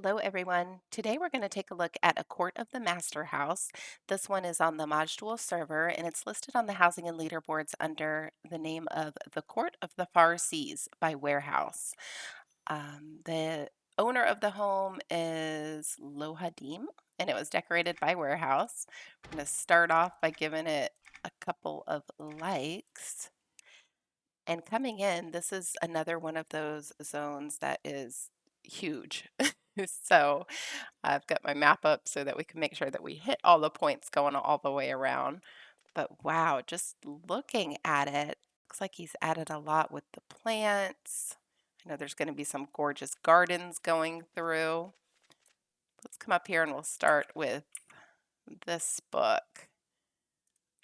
Hello, everyone. Today we're going to take a look at a Court of the Master House. This one is on the Maj'Dul server and it's listed on the housing and leaderboards under the name of the Court of the Far Seas by Warehouse. The owner of the home is Lohadim and it was decorated by Warehouse. We're going to start off by giving it a couple of likes. And coming in, this is another one of those zones that is huge. So I've got my map up so that we can make sure that we hit all the points going all the way around. But wow, just looking at it, looks like he's added a lot with the plants. I know there's going to be some gorgeous gardens going through. Let's come up here and we'll start with this book.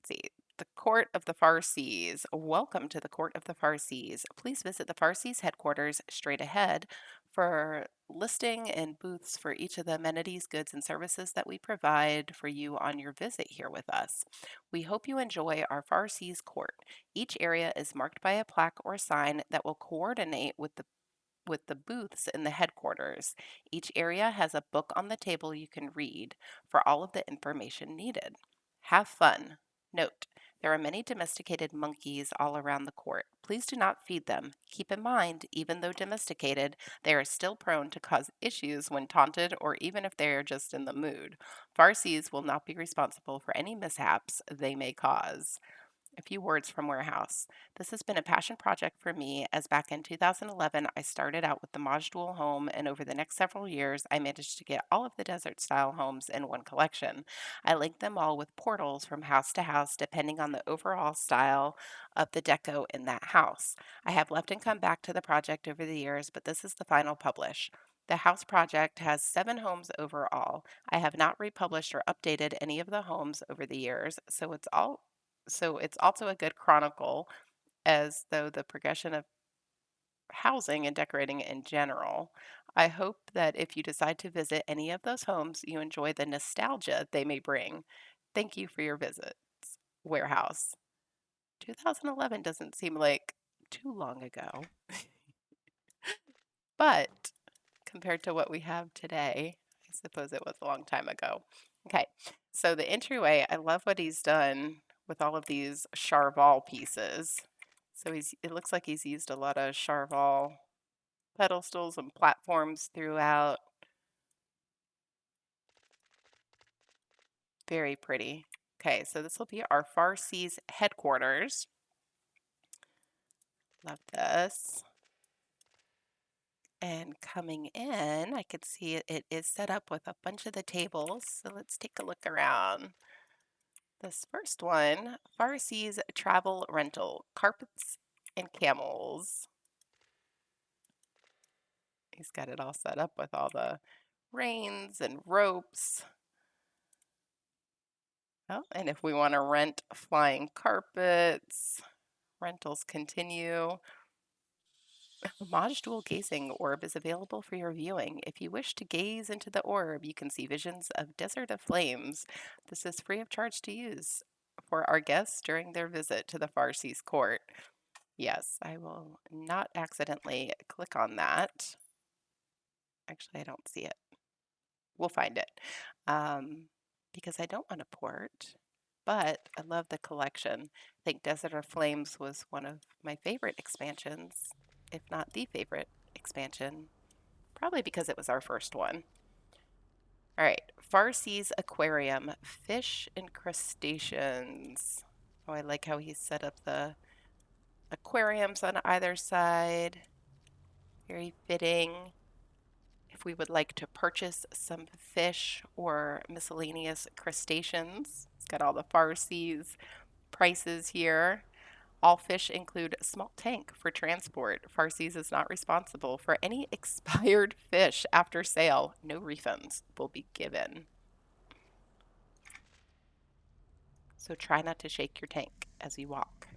Let's see. The Court of the Far Seas. Welcome to the Court of the Far Seas. Please visit the Far Seas headquarters straight ahead for listing and booths for each of the amenities, goods, and services that we provide for you on your visit here with us. We hope you enjoy our Far Seas Court. Each area is marked by a plaque or sign that will coordinate with the booths in the headquarters. Each area has a book on the table you can read for all of the information needed. Have fun. Note, there are many domesticated monkeys all around the court. Please do not feed them. Keep in mind, even though domesticated, they are still prone to cause issues when taunted or even if they are just in the mood. Farsees will not be responsible for any mishaps they may cause. A few words from Warehouse. This has been a passion project for me as back in 2011 I started out with the Maj'Dul home and over the next several years I managed to get all of the desert style homes in one collection. I linked them all with portals from house to house depending on the overall style of the deco in that house. I have left and come back to the project over the years, but this is the final publish. The house project has 7 homes overall. I have not republished or updated any of the homes over the years, so it's also a good chronicle as though the progression of housing and decorating in general. I hope that if you decide to visit any of those homes, you enjoy the nostalgia they may bring. Thank you for your visits. Warehouse. 2011 doesn't seem like too long ago, but compared to what we have today, I suppose it was a long time ago. Okay, so the entryway, I love what he's done with all of these charval pieces. So it looks like he's used a lot of charval pedestals and platforms throughout. Very pretty. Okay, so this will be our Far Seas headquarters. Love this. And coming in, I could see it is set up with a bunch of the tables. So let's take a look around. This first one, Far Seas Travel Rental, carpets and camels. He's got it all set up with all the reins and ropes. Oh, and if we want to rent flying carpets, rentals continue. Maj'Dul gazing orb is available for your viewing. If you wish to gaze into the orb, you can see visions of Desert of Flames. This is free of charge to use for our guests during their visit to the Far Seas Court. Yes, I will not accidentally click on that. Actually, I don't see it. We'll find it because I don't want to port, but I love the collection. I think Desert of Flames was one of my favorite expansions, if not the favorite expansion, probably because it was our first one. All right, Far Seas Aquarium, fish and crustaceans. Oh, I like how he set up the aquariums on either side. Very fitting. If we would like to purchase some fish or miscellaneous crustaceans, it's got all the Far Seas prices here. All fish include a small tank for transport. Far Seas is not responsible for any expired fish after sale. No refunds will be given. So try not to shake your tank as you walk.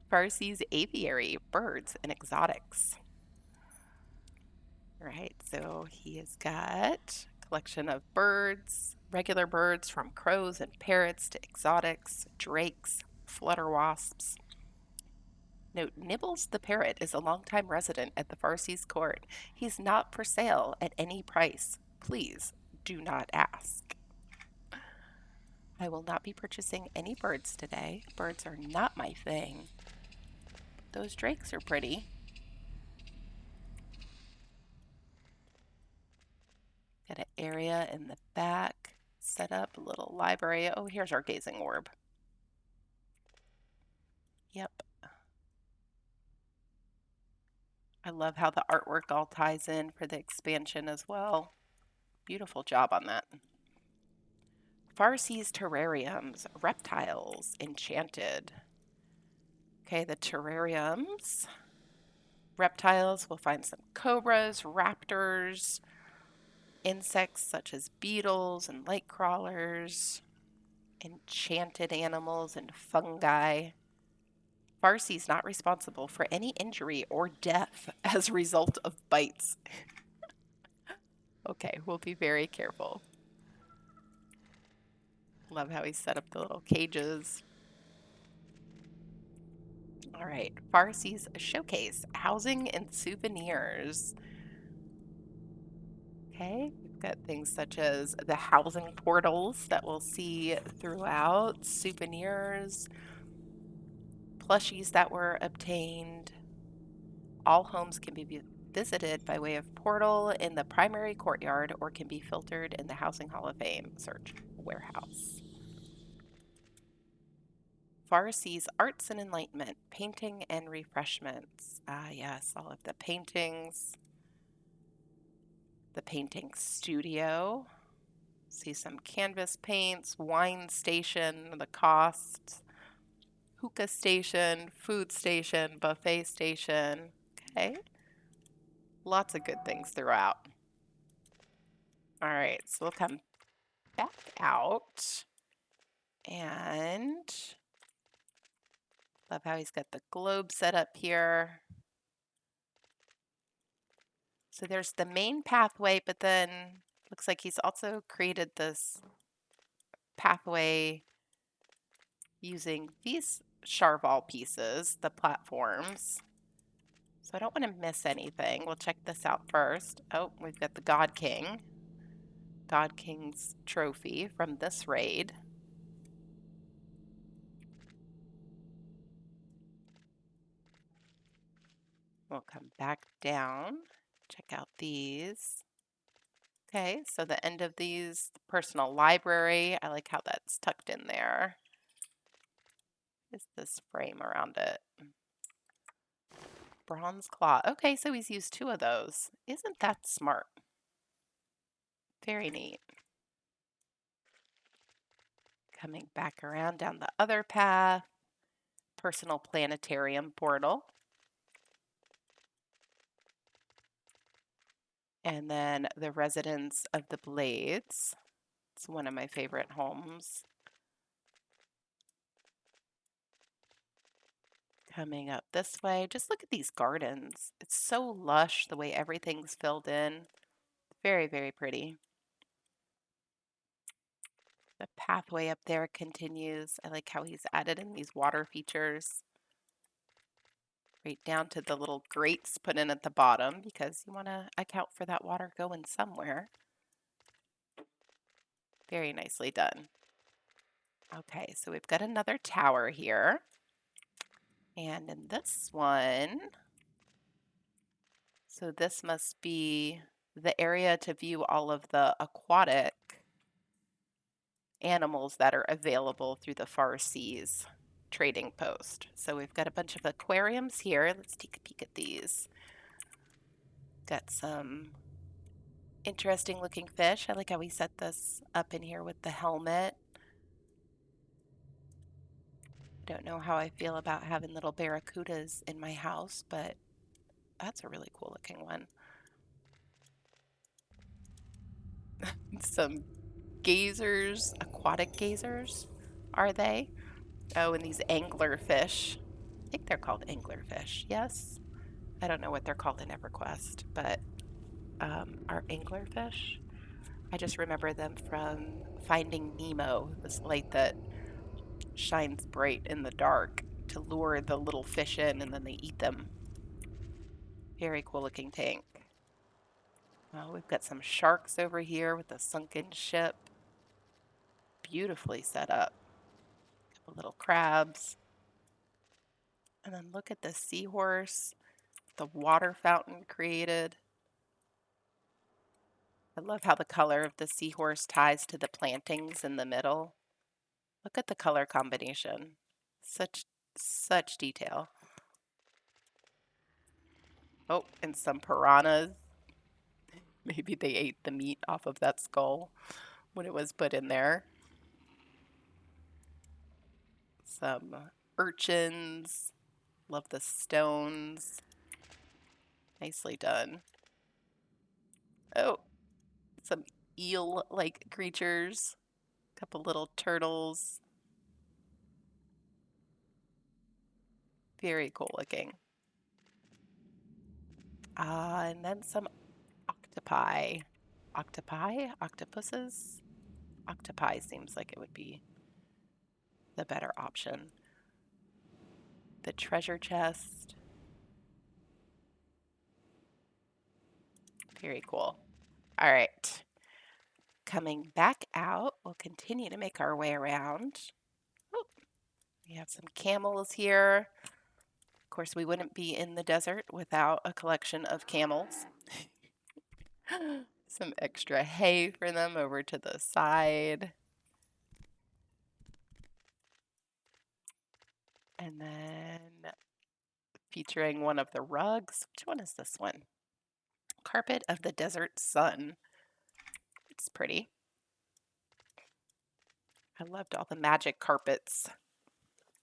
Far Seas Aviary, birds and exotics. Right, so he has got a collection of birds, regular birds from crows and parrots to exotics, drakes, flutter wasps. Note, Nibbles the parrot is a longtime resident at the Farsees Court. He's not for sale at any price. Please do not ask. I will not be purchasing any birds today. Birds are not my thing. Those drakes are pretty. Got an area in the back. Set up a little library. Oh, here's our gazing orb. Yep. I love how the artwork all ties in for the expansion as well. Beautiful job on that. Farsees terrariums, reptiles, enchanted. Okay, the terrariums. Reptiles, we'll find some cobras, raptors, insects such as beetles and light crawlers, enchanted animals and fungi. Farsee's not responsible for any injury or death as a result of bites. Okay, we'll be very careful. Love how he set up the little cages. All right, Farsee's showcase, housing and souvenirs. Okay, we've got things such as the housing portals that we'll see throughout, souvenirs, plushies that were obtained. All homes can be visited by way of portal in the primary courtyard or can be filtered in the Housing Hall of Fame search warehouse. Farsee's Arts and Enlightenment, painting and refreshments. Ah, yes, all of the paintings. The painting studio. See some canvas paints, wine station, the costs, hookah station, food station, buffet station. Okay. Lots of good things throughout. All right, so we'll come back out and love how he's got the globe set up here. So there's the main pathway, but then looks like he's also created this pathway using these charval pieces, the platforms. So I don't want to miss anything. We'll check this out first. Oh, we've got the God King. God King's trophy from this raid. We'll come back down, check out these. Okay, so the end of these, personal library. I like how that's tucked in there. Is this frame around it? Bronze claw. Okay, so he's used 2 of those. Isn't that smart? Very neat. Coming back around down the other path. Personal planetarium portal. And then the Residence of the Blades. It's one of my favorite homes. Coming up this way, just look at these gardens. It's so lush the way everything's filled in. Very, very pretty. The pathway up there continues. I like how he's added in these water features. Right down to the little grates put in at the bottom because you want to account for that water going somewhere. Very nicely done. Okay, so we've got another tower here. And in this one, so this must be the area to view all of the aquatic animals that are available through the Farsees trading post. So we've got a bunch of aquariums here. Let's take a peek at these. Got some interesting looking fish. I like how we set this up in here with the helmet. Don't know how I feel about having little barracudas in my house, but that's a really cool looking one. Some gazers, aquatic gazers, are they? Oh, and these angler fish. I think they're called angler fish, yes? I don't know what they're called in EverQuest, but are angler fish? I just remember them from Finding Nemo, this light that shines bright in the dark to lure the little fish in and then they eat them. Very cool looking tank. Well, we've got some sharks over here with a sunken ship. Beautifully set up. Couple little crabs. And then look at the seahorse, the water fountain created. I love how the color of the seahorse ties to the plantings in the middle. Look at the color combination. Such detail. Oh, and some piranhas. Maybe they ate the meat off of that skull when it was put in there. Some urchins. Love the stones. Nicely done. Oh, some eel-like creatures. Couple little turtles. Very cool looking. And then some octopi. Octopi? Octopuses? Octopi seems like it would be the better option. The treasure chest. Very cool. All right. Coming back out, we'll continue to make our way around. Oh, we have some camels here. Of course, we wouldn't be in the desert without a collection of camels. Some extra hay for them over to the side. And then featuring one of the rugs. Which one is this one? Carpet of the Desert Sun. It's pretty. I loved all the magic carpets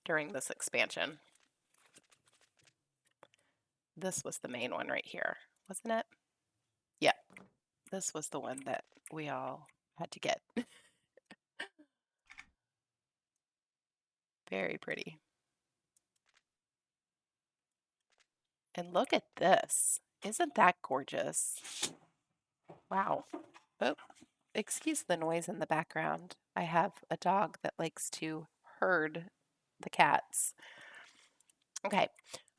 during this expansion. This was the main one right here, wasn't it? Yeah, this was the one that we all had to get. Very pretty. And look at this. Isn't that gorgeous? Wow. Oh, excuse the noise in the background. I have a dog that likes to herd the cats. Okay.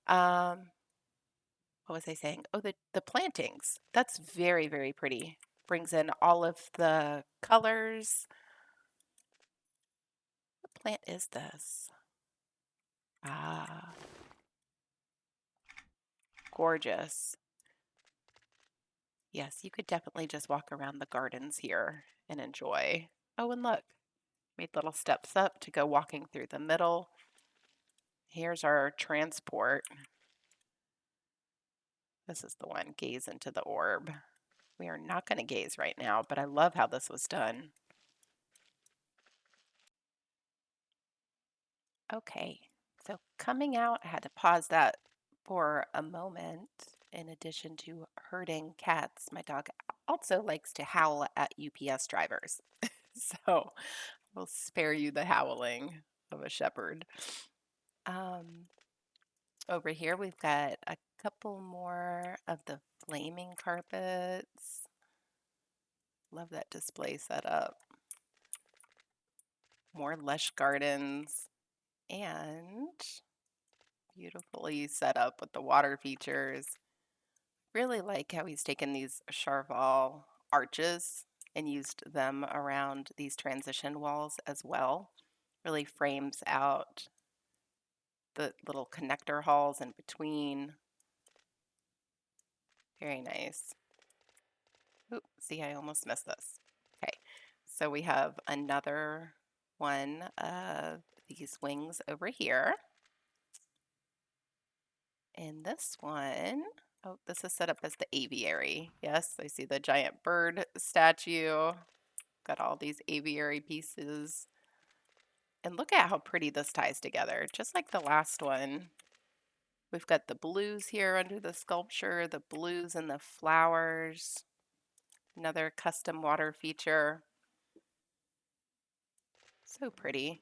Um, what was I saying? Oh, the plantings. That's very, very pretty. Brings in all of the colors. What plant is this? Ah, gorgeous. Yes, you could definitely just walk around the gardens here and enjoy. Oh, and look, made little steps up to go walking through the middle. Here's our transport. This is the one, gaze into the orb. We are not going to gaze right now, but I love how this was done. Okay, so coming out, I had to pause that for a moment. In addition to herding cats, my dog also likes to howl at UPS drivers. So we'll spare you the howling of a shepherd. Um, Over here, we've got a couple more of the flaming carpets. Love that display setup. More lush gardens and beautifully set up with the water features. Really like how he's taken these Charval arches and used them around these transition walls as well. Really frames out the little connector halls in between. Very nice. Oop, see, I almost missed this. Okay, so we have another one of these wings over here. And this one, oh, this is set up as the aviary. Yes, I see the giant bird statue. Got all these aviary pieces. And look at how pretty this ties together, just like the last one. We've got the blues here under the sculpture, the blues and the flowers. Another custom water feature. So pretty.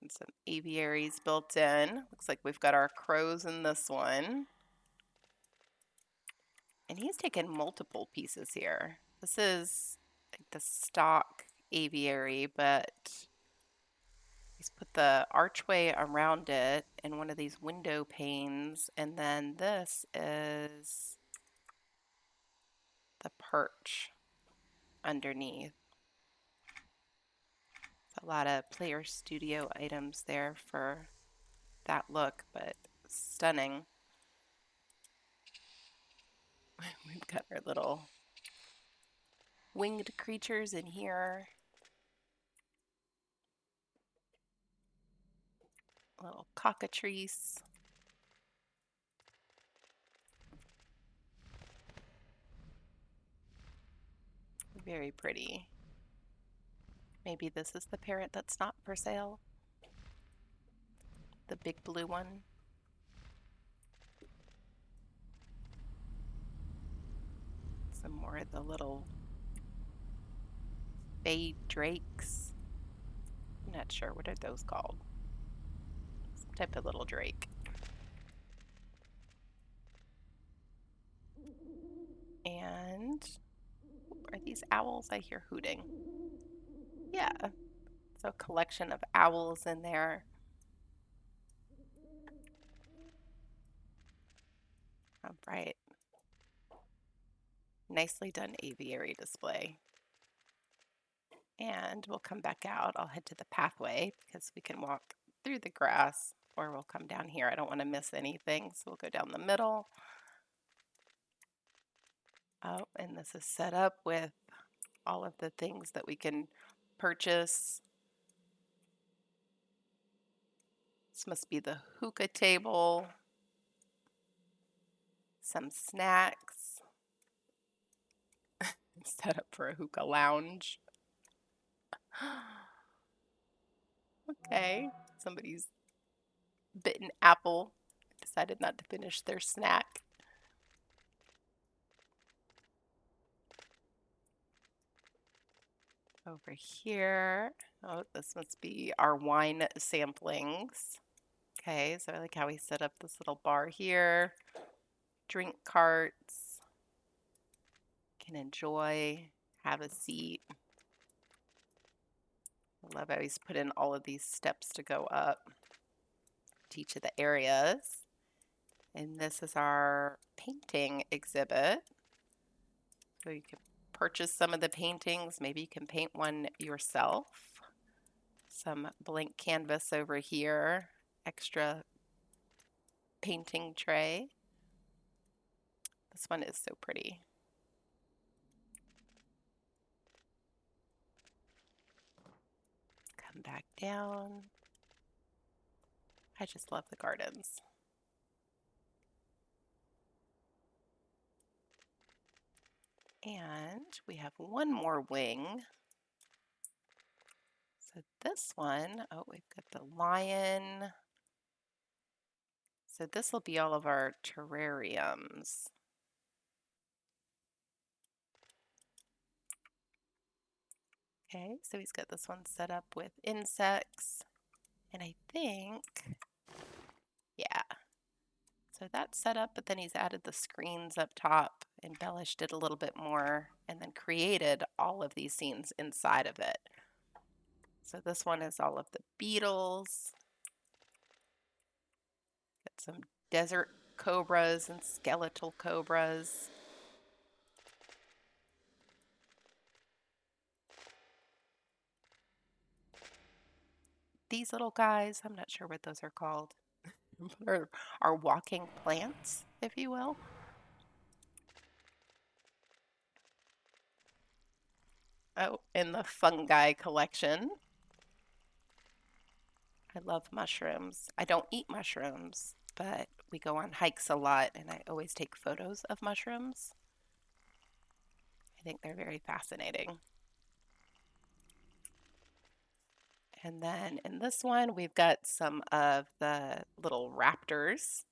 And some aviaries built in. Looks like we've got our crows in this one. And he's taken multiple pieces here. This is like the stock aviary, but He's put the archway around it and one of these window panes, and then this is the perch underneath. A lot of player studio items there for that look, but stunning. We've got our little winged creatures in here. Little cockatrice. Very pretty. Maybe this is the parrot that's not for sale. The big blue one. Some more of the little bay drakes. I'm not sure. What are those called? Some type of little drake. And are these owls? I hear hooting. Yeah. So a collection of owls in there. All right. Nicely done aviary display. And we'll come back out. I'll head to the pathway because we can walk through the grass, or we'll come down here. I don't want to miss anything, so we'll go down the middle. Oh, and this is set up with all of the things that we can purchase. This must be the hookah table. Some snacks. Set up for a hookah lounge. Okay, somebody's bitten apple. Decided not to finish their snack. Over here, oh, this must be our wine samplings. Okay, so I like how we set up this little bar here. Drink carts. Can enjoy, have a seat. I love how he's put in all of these steps to go up to each of the areas. And this is our painting exhibit. So you can purchase some of the paintings. Maybe you can paint one yourself. Some blank canvas over here. Extra painting tray. This one is so pretty. Come back down. I just love the gardens. And we have one more wing. So this one, oh, we've got the lion. So this will be all of our terrariums. Okay, so he's got this one set up with insects. And I think, yeah. So that's set up, but then he's added the screens up top, embellished it a little bit more, and then created all of these scenes inside of it. So this one is all of the beetles. Got some desert cobras and skeletal cobras. These little guys, I'm not sure what those are called. Are walking plants, if you will. Oh, in the fungi collection. I love mushrooms. I don't eat mushrooms, but we go on hikes a lot and I always take photos of mushrooms. I think they're very fascinating. And then in this one, we've got some of the little raptors.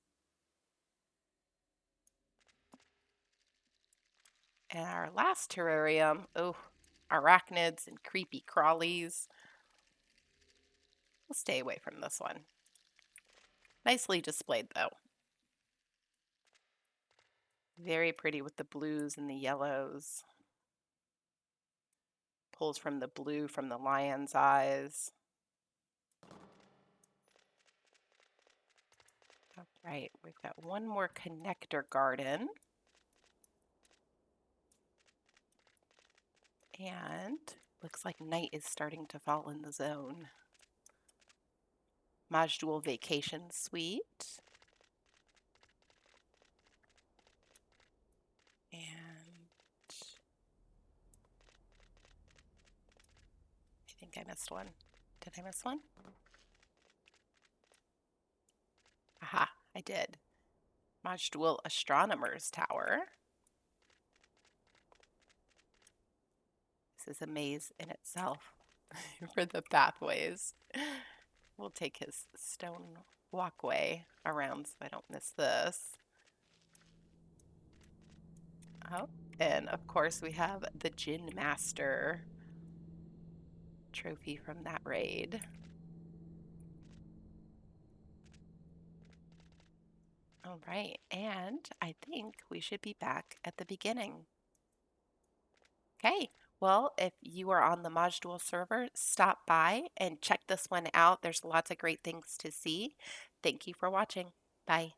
And our last terrarium, oh, arachnids and creepy crawlies. We'll stay away from this one. Nicely displayed though. Very pretty with the blues and the yellows. Pulls from the blue from the lion's eyes. Right, we've got one more connector garden. And looks like night is starting to fall in the zone. Maj'Dul Vacation Suite. And I think I missed one. Did I miss one? Aha, I did. Maj'Dul Astronomer's Tower. This is a maze in itself for the pathways. We'll take his stone walkway around so I don't miss this. Oh, and of course we have the Gin Master trophy from that raid. All right, and I think we should be back at the beginning. Okay, well, if you are on the Maj'Dul server, stop by and check this one out. There's lots of great things to see. Thank you for watching. Bye.